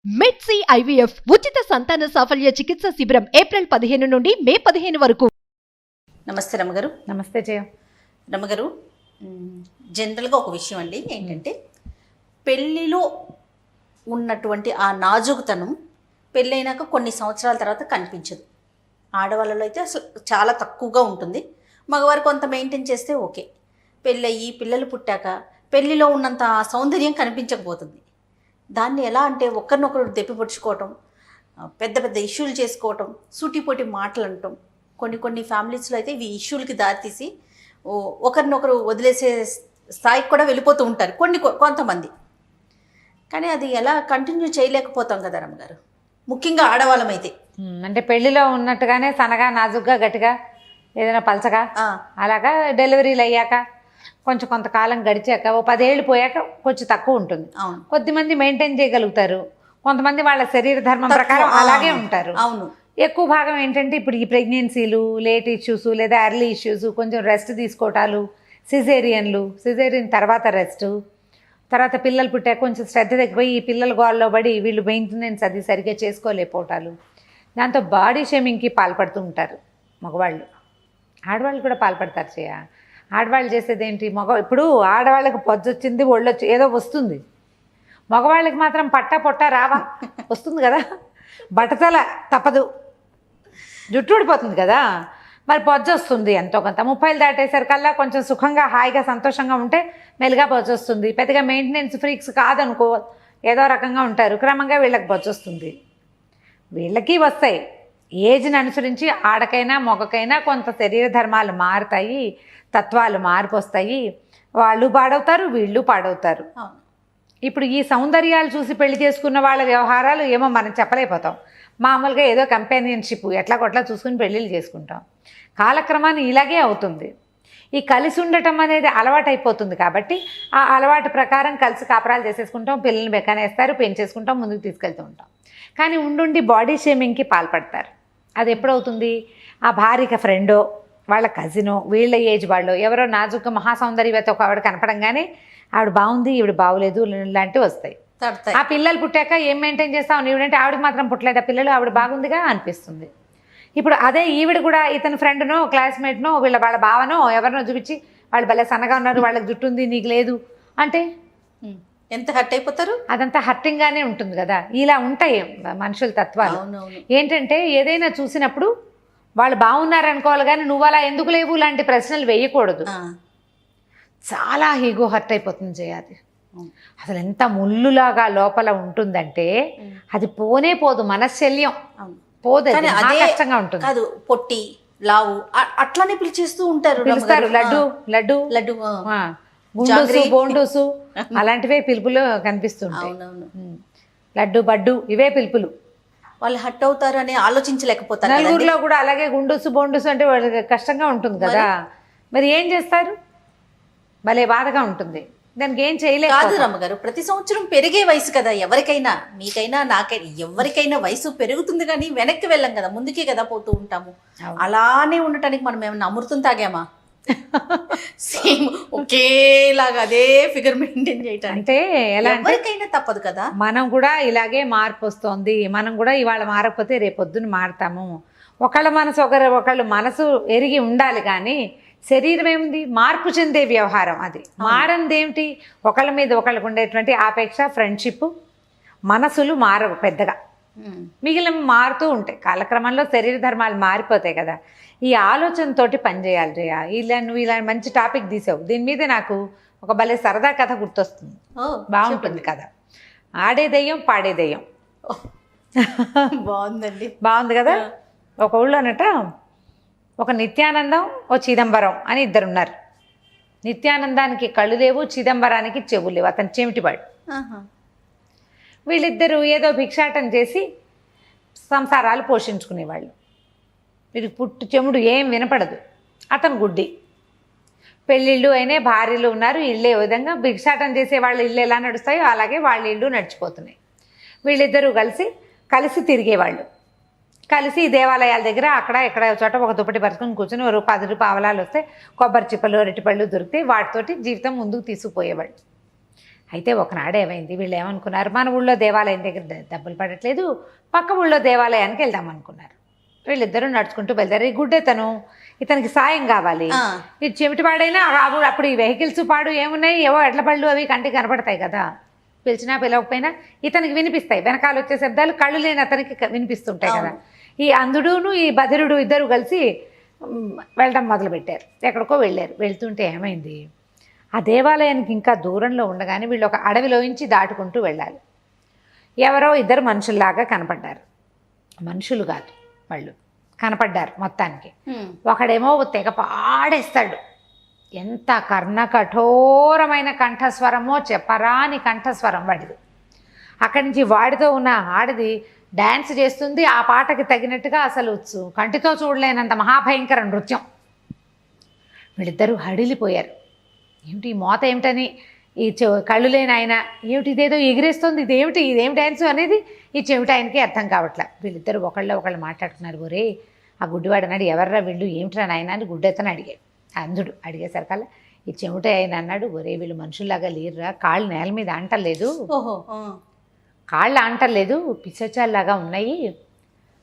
మెడ్సీ IVF ఉచిత సంతాన సాఫల్య చికిత్స శిబిరం ఏప్రిల్ 15 నుండి మే 15 వరకు. నమస్తే రమ్మగారు. నమస్తే జయ. రమ్మగారు, జనరల్గా ఒక విషయం అండి, ఏంటంటే పెళ్ళిలో ఉన్నటువంటి ఆ నాజుకుతనం పెళ్ళైనాక కొన్ని సంవత్సరాల తర్వాత కనిపించదు. ఆడవాళ్ళలో అయితే అసలు చాలా తక్కువగా ఉంటుంది. మగవారు కొంత మెయింటైన్ చేస్తే ఓకే. పెళ్ళయ్యి పిల్లలు పుట్టాక పెళ్ళిలో ఉన్నంత సౌందర్యం కనిపించకపోతుంది. దాన్ని ఎలా అంటే ఒకరినొకరు దెప్పిపొడుచుకోవటం, పెద్ద పెద్ద ఇష్యూలు చేసుకోవటం, సూటిపోటి మాటలు అనటం, కొన్ని ఫ్యామిలీస్లో అయితే ఇవి ఇష్యూలకి దారితీసి ఒకరినొకరు వదిలేసే స్థాయికి కూడా వెళ్ళిపోతూ ఉంటారు కొంతమంది. కానీ అది ఎలా కంటిన్యూ చేయలేకపోతాం కదా రమ్మగారు, ముఖ్యంగా ఆడవాళ్ళమైతే. అంటే పెళ్లిలో ఉన్నట్టుగానే సన్నగా నాజుగ్గా గట్టిగా ఏదైనా పలచగా అలాగా డెలివరీలు అయ్యాక కొంతకాలం గడిచాక ఓ 10 ఏళ్ళు పోయాక కొంచెం తక్కువ ఉంటుంది. కొద్దిమంది మెయింటైన్ చేయగలుగుతారు, కొంతమంది వాళ్ళ శరీర ధర్మం ప్రకారం అలాగే ఉంటారు. అవును. ఎక్కువ భాగం ఏంటంటే ఇప్పుడు ఈ ప్రెగ్నెన్సీలు, లేట్ ఇష్యూస్ లేదా ఎర్లీ ఇష్యూస్, కొంచెం రెస్ట్ తీసుకోవటాలు, సిజేరియన్ తర్వాత రెస్ట్, తర్వాత పిల్లలు పుట్టాక కొంచెం శ్రద్ధ తగ్గిపోయి ఈ పిల్లల గోల్లో పడి వీళ్ళు మెయింటెనెన్స్ అది సరిగ్గా చేసుకోలేకపోవటాలు, దాంతో బాడీ షేమింగ్కి పాల్పడుతూ ఉంటారు మగవాళ్ళు. ఆడవాళ్ళు కూడా పాల్పడతారు చేయ. ఆడవాళ్ళు చేసేది ఏంటి, ఇప్పుడు ఆడవాళ్ళకి పొద్దొచ్చింది, ఒళ్ళొచ్చి ఏదో వస్తుంది, మగవాళ్ళకి మాత్రం పొట్ట రావా వస్తుంది కదా, బట్టతల తప్పదు, జుట్టు ఊడిపోతుంది కదా, మరి పొజ్జ వస్తుంది ఎంతో కొంత. 30 దాటేసరికల్లా కొంచెం సుఖంగా హాయిగా సంతోషంగా ఉంటే మెల్లిగా పొజ్జ వస్తుంది. పెద్దగా మెయింటెనెన్స్ ఫ్రీక్స్ కాదనుకో, ఏదో రకంగా ఉంటారు, క్రమంగా వీళ్ళకి పొజ్జ వస్తుంది. వీళ్ళకి వస్తాయి. ఏజ్ని అనుసరించి ఆడకైనా మొగకైనా కొంత శరీర ధర్మాలు మారుతాయి, తత్వాలు మార్పు వస్తాయి, వాళ్ళు పాడవుతారు, వీళ్ళు పాడవుతారు. ఇప్పుడు ఈ సౌందర్యాలు చూసి పెళ్లి చేసుకున్న వాళ్ళ వ్యవహారాలు ఏమో మనం చెప్పలేకపోతాం. మామూలుగా ఏదో కంపానియన్షిప్ ఎట్లా కొట్లా చూసుకుని పెళ్ళిళ్ళు చేసుకుంటాం. కాలక్రమాన్ని ఇలాగే అవుతుంది. ఈ కలిసి ఉండటం అనేది అలవాటు అయిపోతుంది కాబట్టి ఆ అలవాటు ప్రకారం కలిసి కాపురాలు చేసేసుకుంటాం, పిల్లల్ని బెక్కనేస్తారు, పెంచేసుకుంటాం, ముందుకు తీసుకెళ్తూ ఉంటాం. కానీ ఉండుండి బాడీ షేమింగ్కి పాల్పడతారు. అది ఎప్పుడవుతుంది, ఆ భార్యకి ఫ్రెండో వాళ్ళ కజినో వీళ్ళ ఏజ్ వాళ్ళు ఎవరో నాజుక మహాసౌందర్యవత ఒక ఆవిడ కనపడంగానే ఆవిడ బాగుంది ఈవిడ బాగులేదు లాంటివి వస్తాయి. ఆ పిల్లలు పుట్టాక ఏం మెయింటైన్ చేస్తావు నీవిడంటే ఆవిడకి మాత్రం పుట్టలేదు, ఆ పిల్లలు ఆవిడ బాగుందిగా అనిపిస్తుంది. ఇప్పుడు అదే ఈవిడ కూడా ఇతని ఫ్రెండ్నో క్లాస్మేట్నో వాళ్ళ బావనో ఎవరినో చూపించి వాళ్ళు భలే సన్నగా ఉన్నారు, వాళ్ళకి జుట్టు ఉంది నీకు లేదు అంటే ఎంత హర్ట్ అయిపోతారు. అదంతా హర్టింగ్గానే ఉంటుంది కదా. ఇలా ఉంటాయి మనుషుల తత్వాలు. ఏంటంటే ఏదైనా చూసినప్పుడు వాళ్ళు బాగున్నారనుకోవాలి కానీ నువ్వు అలా ఎందుకు లేవు లాంటి ప్రశ్నలు వేయకూడదు. చాలా ఈగో హర్ట్ అయిపోతుంది చేయాలి. అసలు ఎంత ముళ్ళులాగా లోపల ఉంటుందంటే అది పోనే పోదు, మనశ్శల్యం పోదు, కష్టంగా ఉంటుంది. కాదు పొట్టి లావు అట్లానే పిలిచేస్తూ ఉంటారు, లడ్డు లడ్డు లడ్డు గుండుసు బోండుసు అలాంటివే పిలుపులు కనిపిస్తుంటాయి. లడ్డు బడ్డు ఇవే పిలుపులు. వాళ్ళు హట్ అవుతారు అని ఆలోచించలేకపోతారు. నలుగురిలో కూడా అలాగే గుండుసు బోండుసు అంటే వాళ్ళకి కష్టంగా ఉంటుంది కదా, మరి ఏం చేస్తారు, భలే బాధగా ఉంటుంది. దానికి ఏం చేయలేదు. కాదు రమ్మగారు, ప్రతి సంవత్సరం పెరిగే వయసు కదా, ఎవరికైనా మీకైనా నాకైనా ఎవరికైనా వయసు పెరుగుతుంది కానీ వెనక్కి వెళ్ళాం కదా, ముందుకే కదా పోతూ ఉంటాము. అలానే ఉండటానికి మనం ఏమన్నా అమృతం తాగామా? సేమ్ ఒకేలాగా అదే ఫిగర్ మెయింటైన్ చేయటం అంటే ఎలా, ఎవరికైనా తప్పదు కదా. మనం కూడా ఇలాగే మార్పు వస్తుంది, మనం కూడా ఇవాళ మారకపోతే రేపొద్దున మారుతాము. ఒకళ్ళ మనసు ఒకళ్ళు మనసు ఎరిగి ఉండాలి కానీ శరీరం ఏముంది, మార్పు చెందే వ్యవహారం అది. మారంది ఏమిటి, ఒకళ్ళ మీద ఒకళ్ళకు ఉండేటువంటి ఆపేక్ష, ఫ్రెండ్షిప్, మనసులు మారవు పెద్దగా, మిగిలిన మారుతూ ఉంటాయి. కాలక్రమంలో శరీర ధర్మాలు మారిపోతాయి కదా. ఈ ఆలోచనతోటి పనిచేయాలి జయ. నువ్వు ఇలా మంచి టాపిక్ తీసావు, దీని మీద నాకు ఒక భలే సరదా కథ గుర్తొస్తుంది, బాగుంటుంది కథ. ఆడే దెయ్యం పాడే దెయ్యం. బాగుందండి. బాగుంది కదా. ఒక ఊళ్ళోనట ఒక నిత్యానందం, ఓ చిదంబరం అని ఇద్దరున్నారు. నిత్యానందానికి కళ్ళు లేవు, చిదంబరానికి చెవులు లేవు, అతను చెమిటివాడు. వీళ్ళిద్దరూ ఏదో భిక్షాటం చేసి సంసారాలు పోషించుకునేవాళ్ళు. వీరికి పుట్టు చెముడు ఏం వినపడదు, అతను గుడ్డి. పెళ్ళిళ్ళు అయినాయి, భార్యలు ఉన్నారు, ఇళ్ళే విధంగా భిక్షాటం చేసే వాళ్ళ ఇళ్ళు ఎలా నడుస్తాయో అలాగే వాళ్ళ ఇళ్ళు నడిచిపోతున్నాయి. వీళ్ళిద్దరూ కలిసి తిరిగేవాళ్ళు. కలిసి దేవాలయాల దగ్గర అక్కడ ఇక్కడ చోట ఒక దుప్పటి పరుచుకొని కూర్చొని ఒక 10 పావలాలు వస్తే కొబ్బరి చిప్పలు అరటిపళ్ళు దొరికితే వాటితోటి జీవితం ముందుకు తీసుకుపోయేవాళ్ళు. అయితే ఒకనాడు ఏమైంది, వీళ్ళు ఏమనుకున్నారు, మన ఊళ్ళో దేవాలయం దగ్గర డబ్బులు పడట్లేదు, పక్క ఊళ్ళో దేవాలయానికి వెళ్దాం అనుకున్నారు. వీళ్ళిద్దరూ నడుచుకుంటూ వెళ్తారు. ఈ గుడ్డెతను ఇతనికి సాయం కావాలి. ఈ చెమిటిపాడైనా అప్పుడు ఈ వెహికల్స్ పాడు ఏమున్నాయి, ఏవో ఎడ్ల పళ్ళు అవి కంటికి కనపడతాయి కదా, పిలిచినా పిలవకపోయినా ఇతనికి వినిపిస్తాయి. వెనకాల వచ్చే శబ్దాలు కళ్ళు లేని అతనికి వినిపిస్తుంటాయి కదా. ఈ అంధుడును ఈ బధిరుడు ఇద్దరు కలిసి వెళ్ళడం మొదలుపెట్టారు. ఎక్కడికో వెళ్ళారు. వెళ్తుంటే ఏమైంది, ఆ దేవాలయానికి ఇంకా దూరంలో ఉండగానే వీళ్ళు ఒక అడవిలోంచి దాటుకుంటూ వెళ్ళాలి. ఎవరో ఇద్దరు మనుషుల్లాగా కనపడ్డారు. మనుషులు కాదు, వాళ్ళు కనపడ్డారు మొత్తానికి. ఒకడేమో తెగ పాడేస్తాడు. ఎంత కర్ణ కఠోరమైన కంఠస్వరమో చెప్పరాని కంఠస్వరం వాడిది. అక్కడి నుంచి వాడితో ఉన్న ఆడది డ్యాన్స్ చేస్తుంది. ఆ పాటకి తగినట్టుగా అసలు కంటితో చూడలేనంత మహాభయంకర నృత్యం. వీళ్ళిద్దరూ హడిలిపోయారు. ఏమిటి ఈ మోత ఏమిటని, ఈ కళ్ళు లేని ఆయన ఏమిటి ఇదేదో ఎగిరేస్తుంది, ఇదేం డ్యాన్సు అనేది ఈ చెవిటి ఆయనకి అర్థం కావట్లే. వీళ్ళిద్దరూ ఒకళ్ళు మాట్లాడుకున్నారు. ఒరే ఆ గుడ్డివాడు అన్నాడు, ఎవర్రా వీళ్ళు ఏమిట్రా నాయన అని గుడ్డెత్తని అడిగాడు. అంధుడు అడిగేసరికల్లా ఈ చెవిటి ఆయన అన్నాడు, ఒరే వీళ్ళు మనుషుల్లాగా లేరురా, కాళ్ళు నేల మీద అంటలేదు, కాళ్ళు అంటలేదు, పిశాచాల్లాగా ఉన్నాయి.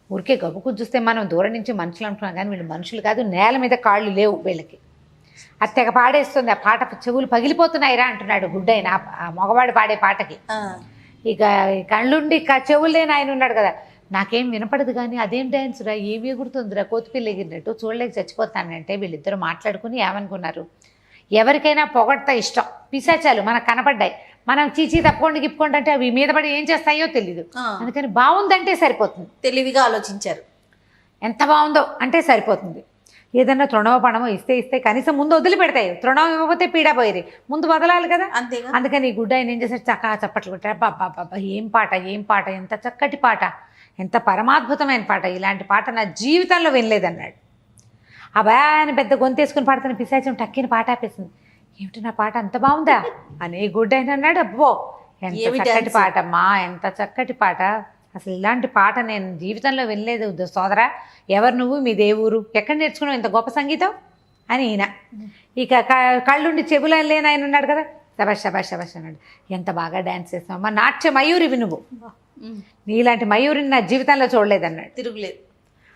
ఊరికే గబుకు చూస్తే మనం దూరం నుంచి మనుషులు అంటున్నాం కానీ వీళ్ళు మనుషులు కాదు, నేల మీద కాళ్ళు లేవు వీళ్ళకి. అది తెగ పాడేస్తుంది, ఆ పాట చెవులు పగిలిపోతున్నాయిరా అంటున్నాడు గుడ్డైన ఆ మగవాడు పాడే పాటకి. ఇక కళ్ళుండి చెవులు లేని ఆయన ఉన్నాడు కదా, నాకేం వినపడదు కానీ అదేం డ్యాన్స్ రా, ఏమి ఎగురుతుందిరా, కోతిపిల్ల ఎగిరినట్టు, చూడలేక చచ్చిపోతానంటే వీళ్ళిద్దరూ మాట్లాడుకుని ఏమనుకున్నారు, ఎవరికైనా పొగడ్త ఇష్టం, పిశాచాలు మనకు కనపడ్డాయి, మనం చీచీ తప్పుకోండి గిప్పుకోండి అంటే అవి మీద పడి ఏం చేస్తాయో తెలీదు, అందుకని బాగుందంటే సరిపోతుంది. తెలివిగా ఆలోచించారు. ఎంత బాగుందో అంటే సరిపోతుంది. ఏదన్నా తృణమో పణమో ఇస్తే కనీసం ముందు వదిలిపెడతాయి, తృణం ఇవ్వకపోతే పీడా పోయేది, ముందు వదలాలి కదా. అంతేగా. అందుకని ఈ గుడ్డ ఆయన ఏం చేశాడు, చక్కగా చప్పట్లు కొట్టాడు. బాబా ఏం పాట, ఎంత చక్కటి పాట, ఎంత పరమాద్భుతమైన పాట, ఇలాంటి పాట నా జీవితంలో వినలేదన్నాడు. ఆ భయాన్ని పెద్ద గొంతేసుకుని పాడుతున్న పిశాచం టక్కిన పాట ఆపేసింది. ఏమిటి నా పాట అంత బాగుందా అని గుడ్డ ఆయన అన్నాడు. అబ్బో ఎంత చక్కటి పాట అమ్మా, ఎంత చక్కటి పాట, అసలు ఇలాంటి పాట నేను జీవితంలో వినలేదు సోదరా, ఎవరు నువ్వు, మీ దేవురు, ఎక్కడ నేర్చుకున్నావు ఇంత గొప్ప సంగీతం అని ఈయన. ఇక కళ్ళుండి చెవులు లేని ఆయన ఉన్నాడు కదా, శబాష్ అన్నాడు. ఎంత బాగా డ్యాన్స్ చేస్తావు అమ్మా, నాట్య మయూరివి నువ్వు, నీలాంటి మయూరిని నా జీవితంలో చూడలేదన్నాడు. తిరుగులేదు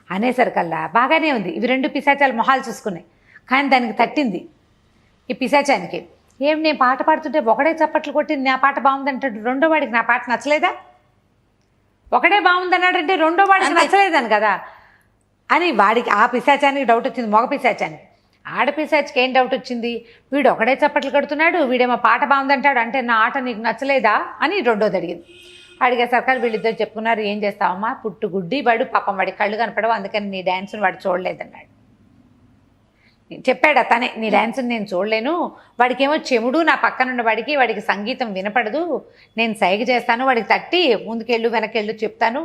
అనేసరికల్లా బాగానే ఉంది. ఇవి రెండు పిశాచాలు మొహాలు చూసుకున్నాయి. కానీ దానికి తట్టింది ఈ పిశాచానికి. నేను పాట పాడుతుంటే ఒకడే చప్పట్లు కొట్టి నా పాట బాగుందంటాడు, రెండో వాడికి నా పాట నచ్చలేదా, ఒకడే బాగుందన్నాడంటే రెండో వాడికి నచ్చలేదని కదా అని వాడికి ఆ పిశాచానికి డౌట్ వచ్చింది. మగ పిశాచానికి. ఆడపిశాచికి ఏం డౌట్ వచ్చింది, వీడు ఒకడే చప్పట్లు కడుతున్నాడు, వీడేమో పాట బాగుందంటాడు, అంటే నా ఆట నీకు నచ్చలేదా అని రెండోది అడిగింది. అడిగేసరికి వీళ్ళిద్దరు చెప్పుకున్నారు, ఏం చేస్తావమ్మా, పుట్టుగుడ్డి వాడు పాపం, వాడి కళ్ళు కనపడవు, అందుకని నీ డ్యాన్స్ని వాడు చూడలేదన్నాడు. చెప్పాడు తనే, నీ డ్యాన్స్ని నేను చూడలేను, వాడికేమో చెముడు, నా పక్కనున్న వాడికి సంగీతం వినపడదు, నేను సైగ చేస్తాను, వాడికి తట్టి ముందుకెళ్ళు వెనకెళ్ళు చెప్తాను,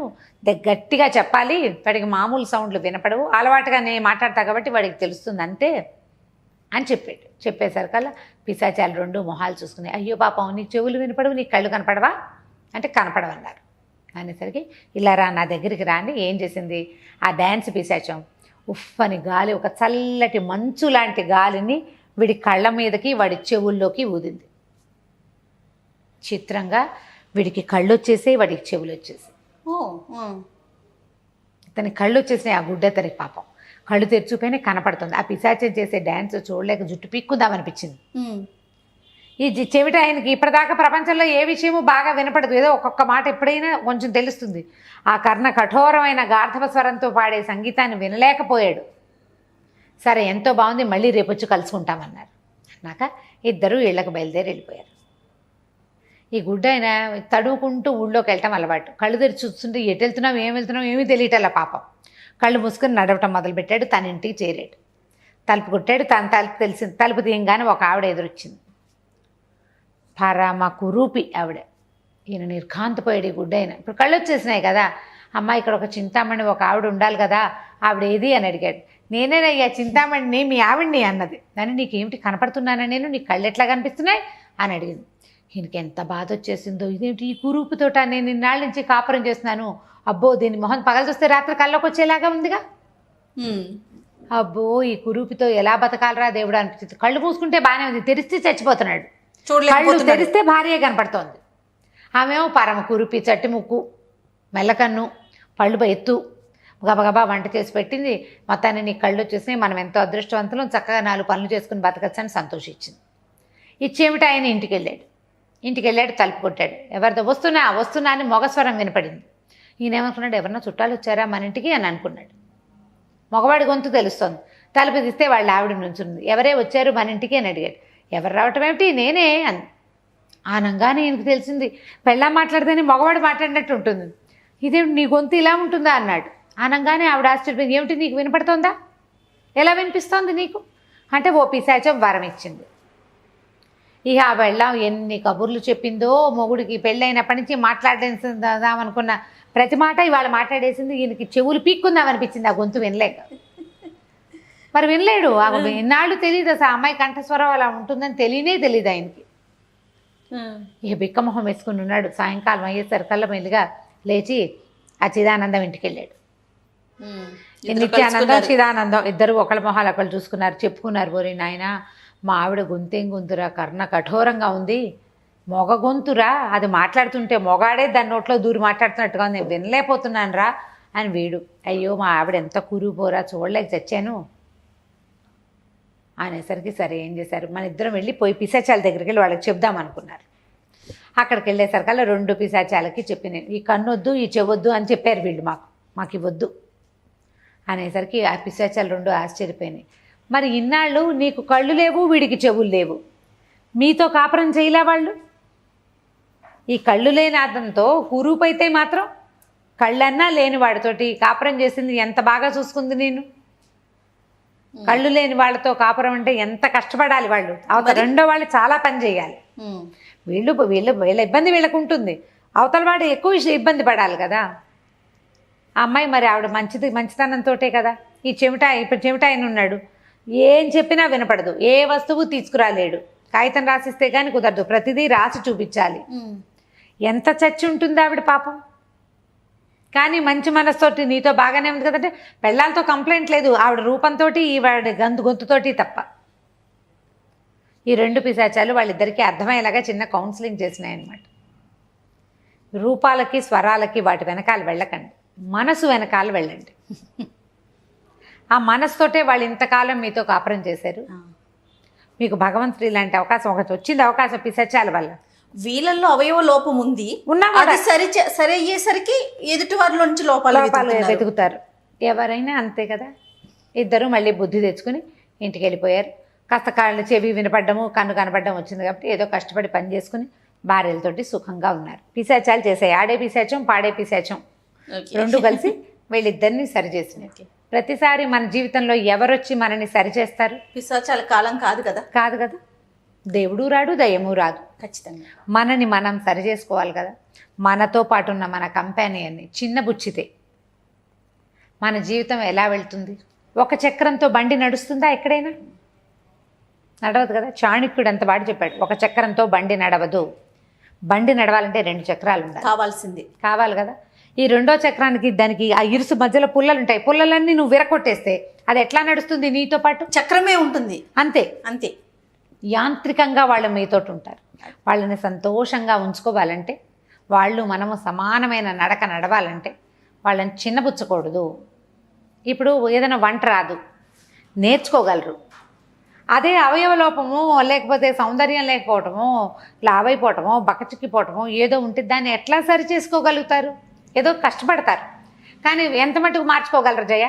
గట్టిగా చెప్పాలి, వాడికి మామూలు సౌండ్లు వినపడవు, అలవాటుగా నేను మాట్లాడతా కాబట్టి వాడికి తెలుస్తుంది అంతే అని చెప్పాడు. చెప్పేసరికల్లా పిశాచాలు రెండు మొహాలు చూసుకుని, అయ్యో పాపం నీకు చెవులు వినపడవు, నీకు కళ్ళు కనపడవా అంటే కనపడవన్నారు. అనేసరికి ఇలా రా నా దగ్గరికి రాండి. ఏం చేసింది ఆ డ్యాన్స్ పిశాచం, ఉఫ్ అని గాలి, ఒక చల్లటి మంచు లాంటి గాలిని వీడి కళ్ళ మీదకి వాడి చెవుల్లోకి ఊదింది. చిత్రంగా వీడికి కళ్ళు వచ్చేసాయి, వాడికి చెవులు వచ్చేసాయి. తన కళ్ళు వచ్చేసినాయి. ఆ గుడ్డ తనకి పాపం కళ్ళు తెరిచిపోయినా కనపడుతుంది. ఆ పిశాచం చేసే డ్యాన్స్ చూడలేక జుట్టు పీక్కుందామనిపించింది. ఈ చెవిట ఆయనకి ఇప్పటిదాకా ప్రపంచంలో ఏ విషయము బాగా వినపడదు, ఏదో ఒక్కొక్క మాట ఎప్పుడైనా కొంచెం తెలుస్తుంది. ఆ కర్ణ కఠోరమైన గార్ధవ స్వరంతో పాడే సంగీతాన్ని వినలేకపోయాడు. సరే ఎంతో బాగుంది, మళ్ళీ రేపొచ్చి కలుసుకుంటామన్నారు. అన్నాక ఇద్దరు ఇళ్ళకి బయలుదేరి వెళ్ళిపోయారు. ఈ గుడ్డ ఆయన తడువుకుంటూ ఊళ్ళోకి వెళ్ళటం అలవాటు. కళ్ళు తెరిచి చూస్తుంటే ఎటు వెళ్తున్నాం ఏం వెళ్తున్నాం ఏమీ తెలియటల్లా పాపం. కళ్ళు మూసుకొని నడవటం మొదలుపెట్టాడు. తన ఇంటికి చేరాడు. తలుపు కొట్టాడు. తన తలుపు తెలిసింది. తలుపు తీయంగానే ఒక ఆవిడ ఎదురొచ్చింది. పరమ కురూపి ఆవిడ. ఈయన నిర్ఘాంతపోయాడు. ఈ గుడ్డ అయినా ఇప్పుడు కళ్ళు వచ్చేసినాయి కదా, అమ్మ ఇక్కడ ఒక చింతామణి ఒక ఆవిడ ఉండాలి కదా, ఆవిడ ఏది అని అడిగాడు. నేనేనయ్యా చింతామణిని, మీ ఆవిడ్ని అన్నది. దాన్ని నీకేమిటి కనపడుతున్నానా, నేను నీకు కళ్ళు ఎట్లా కనిపిస్తున్నాయి అని అడిగింది. ఈయనకి ఎంత బాధ వచ్చేసిందో, ఇదేమిటి ఈ కురూపుతోట నేను ఇన్నాళ్ళ నుంచి కాపురం చేస్తున్నాను, అబ్బో దీని మొహం పగలు చూస్తే రాత్రి కళ్ళకి వచ్చేలాగా ఉందిగా, అబ్బో ఈ కురూపితో ఎలా బతకాలరా దేవుడు అనిపించింది. కళ్ళు మూసుకుంటే బాగానే ఉంది, తెరిస్తే చచ్చిపోతున్నాడు. కళ్ళు చూడలేకపోతున్నాడు. తెరిస్తే భార్య కనపడుతోంది. ఆమెమో పరమ కురిపి, చట్టి ముక్కు, మెల్లకన్ను, పళ్ళు ఎత్తు, గబగబా వంట చేసి పెట్టింది. మొత్తాన్ని నీ కళ్ళు వచ్చేసినాయి, మనం ఎంతో అదృష్టవంతులం, చక్కగా 4 పనులు చేసుకుని బతకచ్చని సంతోషించింది. ఇచ్చేమిటి ఆయన ఇంటికి వెళ్ళాడు, తలుపు కొట్టాడు. ఎవరితో వస్తున్నా అని మొగస్వరం వినపడింది. ఈయనేమనుకున్నాడు, ఎవరన్నా చుట్టాలు వచ్చారా మన ఇంటికి అని అనుకున్నాడు. మగవాడి గొంతు తెలుస్తోంది. తలుపు తీస్తే వాళ్ళ ఆవిడ నుంచుంది. ఎవరే వచ్చారు మన ఇంటికి అని అడిగాడు. ఎవరు రావటం ఏమిటి, నేనే అని. ఆనంగానే ఈయనకు తెలిసింది, పెళ్ళా మాట్లాడితేనే మగవాడు మాట్లాడినట్టు ఉంటుంది, ఇదేమిటి నీ గొంతు ఇలా ఉంటుందా అన్నాడు. ఆనంగానే ఆవిడ ఆశ్చర్యపోయింది. ఏమిటి నీకు వినపడుతోందా, ఎలా వినిపిస్తోంది నీకు అంటే ఓ పిశాచం వరం ఇచ్చింది. ఇక ఆ వెళ్ళాం ఎన్ని కబుర్లు చెప్పిందో మొగుడికి, పెళ్ళైనప్పటి నుంచి మాట్లాడేదామనుకున్న ప్రతి మాట ఇవాళ మాట్లాడేసింది. ఈయనకి చెవులు పీక్కుందామనిపించింది ఆ గొంతు వినలేక. మరి వినలేడు. ఇన్నాళ్ళు తెలియదు అసలు అమ్మాయి కంఠస్వరం అలా ఉంటుందని తెలియదు ఆయనకి. ఇక బిక్కమొహం వేసుకుని ఉన్నాడు. సాయంకాలం అయ్యేసరికల్లా మెల్లిగా లేచి ఆ చిదానందం ఇంటికి వెళ్ళాడు. నిత్యానందం, చిదానందం ఇద్దరు ఒకళ్ళ మొహాలు ఒకళ్ళు చూసుకున్నారు, చెప్పుకున్నారు. బోరి నాయన, మా ఆవిడ గొంతేం గొంతురా, కర్ణ కఠోరంగా ఉంది, మొగ గొంతురా, అది మాట్లాడుతుంటే మొగాడే దాని నోట్లో దూరి మాట్లాడుతున్నట్టుగా ఉంది, నేను వినలేకపోతున్నాను రా అని వీడు. అయ్యో మా ఆవిడ ఎంత కురిపోరా, చూడలేక చచ్చాను అనేసరికి సరే ఏం చేశారు, మన ఇద్దరం వెళ్ళి పోయి పిశాచాల దగ్గరికి వెళ్ళి వాళ్ళకి చెప్దామనుకున్నారు. అక్కడికి వెళ్ళేసరికల్లా 2 పిశాచాలకి చెప్పినాను, ఈ కన్నొద్దు ఈ చెవొద్దు అని చెప్పారు వీళ్ళు, మాకు ఇవ్వద్దు అనేసరికి ఆ పిశాచాలు 2 ఆశ్చర్యపోయినాయి. మరి ఇన్నాళ్ళు నీకు కళ్ళు లేవు, వీడికి చెవులు లేవు, మీతో కాపురం చేయలే వాళ్ళు? ఈ కళ్ళు లేని అతనితో కురూపైతే మాత్రం కళ్ళన్నా లేని వాడితోటి కాపురం చేసింది, ఎంత బాగా చూసుకుంది నేను. కళ్ళు లేని వాళ్ళతో కాపురం అంటే ఎంత కష్టపడాలి వాళ్ళు, అవతల రెండో వాళ్ళు చాలా పని చేయాలి. వీళ్ళ ఇబ్బంది వీళ్ళకు ఉంటుంది, అవతల వాడు ఎక్కువ ఇబ్బంది పడాలి కదా. ఆ అమ్మాయి మరి ఆవిడ మంచితనంతోటే కదా. ఈ ఇప్పుడు చెమిటాయన ఉన్నాడు, ఏం చెప్పినా వినపడదు, ఏ వస్తువు తీసుకురాలేడు, కాగితం రాసిస్తే కానీ కుదరదు, ప్రతిదీ రాసి చూపించాలి. ఎంత చచ్చి ఉంటుంది ఆవిడ పాపం. కానీ మంచి మనసుతోటి నీతో బాగానే ఉంది కదంటే పెళ్ళాలతో కంప్లైంట్ లేదు, ఆవిడ రూపంతో ఈవిడ గొంతుతోటి తప్ప. ఈ 2 పిశాచాలు వాళ్ళిద్దరికీ అర్థమయ్యేలాగా చిన్న కౌన్సిలింగ్ చేసినాయి అన్నమాట. రూపాలకి స్వరాలకి వాటి వెనకాల వెళ్ళకండి, మనసు వెనకాల వెళ్ళండి. ఆ మనసుతోటే వాళ్ళు ఇంతకాలం మీతో కాపురం చేశారు. మీకు భగవంతుడి లాంటి అవకాశం ఒకటి వచ్చింది, అవకాశం పిశాచాల వల్ల. వీళ్ళల్లో అవయవ లోపం ఉంది, అది సరి అయ్యేసరికి ఎదుటి వారిలో నుంచి లోపాలు వెతుకుతారు. ఎవరైనా అంతే కదా. ఇద్దరు మళ్ళీ బుద్ధి తెచ్చుకుని ఇంటికి వెళ్ళిపోయారు. కాస్త కాళ్ళు చెవి వినపడ్డము, కన్ను కనపడ్డం వచ్చింది కాబట్టి ఏదో కష్టపడి పని చేసుకుని భార్యలతోటి సుఖంగా ఉన్నారు. పిశాచాలు చేసాయి, ఆడే పిశాచం పాడే పిశాచం 2 కలిసి వీళ్ళిద్దరిని సరిచేసినాయి. ప్రతిసారి మన జీవితంలో ఎవరొచ్చి మనని సరిచేస్తారు? పిశాచాల కాలం కాదు కదా. దేవుడు రాడు, దయ్యము రాదు. ఖచ్చితంగా మనని మనం సరి చేసుకోవాలి కదా. మనతో పాటు ఉన్న మన కంపానియన్ని చిన్న బుచ్చితే మన జీవితం ఎలా వెళ్తుంది? ఒక చక్రంతో బండి నడుస్తుందా? ఎక్కడైనా నడవదు కదా. చాణక్యుడు అంత వాడు చెప్పాడు, ఒక చక్రంతో బండి నడవదు. బండి నడవాలంటే 2 చక్రాలు ఉండాలి, కావాలి కదా. ఈ 2వ చక్రానికి దానికి ఆ ఇరుసు మధ్యలో పుల్లలు ఉంటాయి, పుల్లలన్నీ నువ్వు విరకొట్టేస్తే అది ఎట్లా నడుస్తుంది? నీతో పాటు చక్రమే ఉంటుంది, అంతే. యాంత్రికంగా వాళ్ళు మీతోటి ఉంటారు. వాళ్ళని సంతోషంగా ఉంచుకోవాలంటే, వాళ్ళు మనము సమానమైన నడక నడవాలంటే వాళ్ళని చిన్నబుచ్చకూడదు. ఇప్పుడు ఏదైనా వంట రాదు, నేర్చుకోగలరు. అదే అవయవలోపము లేకపోతే సౌందర్యం లేకపోవటము, లావైపోవటమో బక్కచిక్కిపోవటమో ఏదో ఉంటే దాన్ని ఎట్లా సరి చేసుకోగలుగుతారు? ఏదో కష్టపడతారు, కానీ ఎంత మటుకు మార్చుకోగలరు జయ?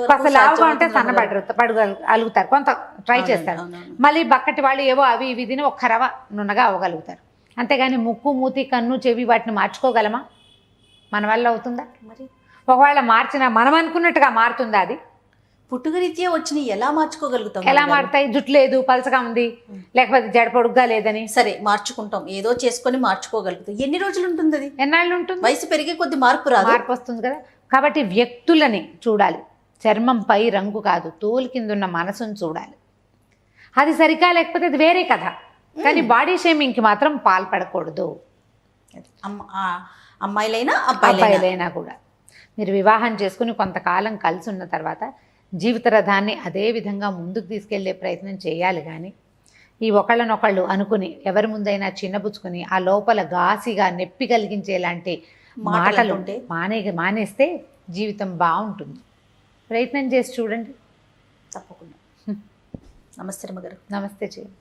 కొంత లావుగా ఉంటే సన్నబడగలుగుతారు, కొంత ట్రై చేస్తారు. మళ్ళీ బక్కటి వాళ్ళు ఏవో అవి ఇవి తిని ఒక్క రవ నున్నగా అవ్వగలుగుతారు. అంతేగాని ముక్కు, మూతి, కన్ను, చెవి వాటిని మార్చుకోగలమా? మన వల్ల అవుతుందా? మరి ఒకవేళ మార్చినా మనం అనుకున్నట్టుగా మారుతుందా? అది పుట్టుకరీత్యా వచ్చినాయి, ఎలా మార్చుకోగలుగుతాం? ఎలా మారుతాయి? జుట్టు లేదు, పలసగా ఉంది, లేకపోతే జడ పొడుగ్గా లేదని సరే మార్చుకుంటాం, ఏదో చేసుకొని మార్చుకోగలుగుతాం. ఎన్ని రోజులు ఉంటుంది? అది ఎన్నాళ్ళు ఉంటుంది? వయసు పెరిగే కొద్ది మార్పు వస్తుంది కదా. కాబట్టి వ్యక్తులని చూడాలి, చర్మంపై రంగు కాదు, తోలు కింద ఉన్న మనసును చూడాలి. అది సరిగా లేకపోతే అది వేరే కథ. కానీ బాడీ షేమింగ్కి మాత్రం పాల్పడకూడదు. అమ్మాయిలైనా అబ్బాయిలైనా కూడా. మీరు వివాహం చేసుకుని కొంతకాలం కలిసి ఉన్న తర్వాత జీవిత రథాన్ని అదే విధంగా ముందుకు తీసుకెళ్లే ప్రయత్నం చేయాలి. కానీ ఈ ఒకళ్ళనొకళ్ళు అనుకుని ఎవరి ముందైనా చిన్నబుచ్చుకుని ఆ లోపల ఘాసిగా నొప్పి కలిగించేలాంటి మాటలు ఉంటే మానేస్తే జీవితం బాగుంటుంది. ప్రయత్నం చేసి చూడండి. తప్పకుండా. నమస్తే రమగారు. నమస్తే చేయండి.